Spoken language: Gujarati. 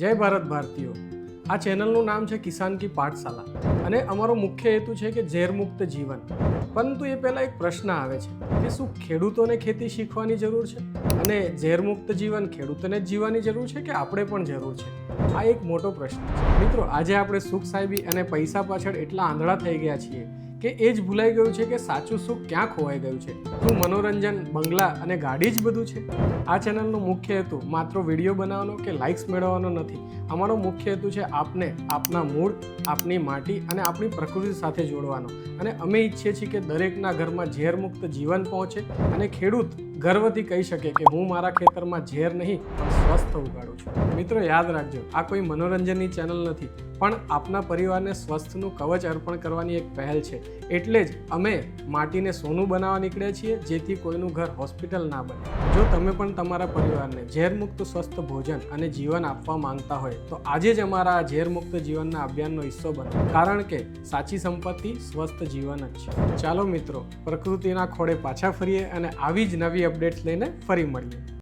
જય ભારત ભારતીયો। આ ચેનલનું નામ છે કિસાન કી પાઠશાલા અને અમારો મુખ્ય હેતુ છે કે ઝેરમુક્ત જીવન। પરંતુ એ પહેલાં એક પ્રશ્ન આવે છે કે શું ખેડૂતોને ખેતી શીખવાની જરૂર છે અને ઝેરમુક્ત જીવન ખેડૂતોને જ જીવવાની જરૂર છે કે આપણે પણ જરૂર છે? આ એક મોટો પ્રશ્ન છે મિત્રો। આજે આપણે સુખ સાહેબી અને પૈસા પાછળ એટલા આંધળા થઈ ગયા છીએ કે એ જ ભૂલાઈ ગયું છે કે સાચું સુખ ક્યાં ખોવાઈ ગયું છે। શું મનોરંજન, બંગલા અને ગાડી જ બધું છે? આ ચેનલનો મુખ્ય હેતુ માત્ર વિડીયો બનાવવાનો કે લાઇક્સ મેળવવાનો નથી। અમારો મુખ્ય હેતુ છે આપને આપના મૂળ, આપની માટી અને આપણી પ્રકૃતિ સાથે જોડવાનો। અને અમે ઈચ્છીએ છીએ કે દરેકના ઘરમાં ઝેરમુક્ત જીવન પહોંચે અને ખેડૂત ગર્વથી કહી શકે કે હું મારા ખેતરમાં ઝેર નહીં પણ સ્વસ્થ ઉગાડું છું। મિત્રો યાદ રાખજો, આ કોઈ મનોરંજનની ચેનલ નથી પણ આપના પરિવારને સ્વસ્થનું કવચ અર્પણ કરવાની એક પહેલ છે। એટલે જ અમે માટીને સોનું બનાવવા નીકળ્યા છીએ જેથી કોઈનું ઘર હોસ્પિટલ ના બને। જો તમે પણ તમારા પરિવારને ઝેરમુક્ત સ્વસ્થ ભોજન અને જીવન આપવા માંગતા હોય તો આજે જ અમારા આ ઝેરમુક્ત જીવનના અભિયાનનો હિસ્સો બનો, કારણ કે સાચી સંપત્તિ સ્વસ્થ જીવન જ છે। ચાલો મિત્રો, પ્રકૃતિના ખોળે પાછા ફરીએ અને આવી જ નવી અપડેટ્સ લઈને ફરી મળીએ।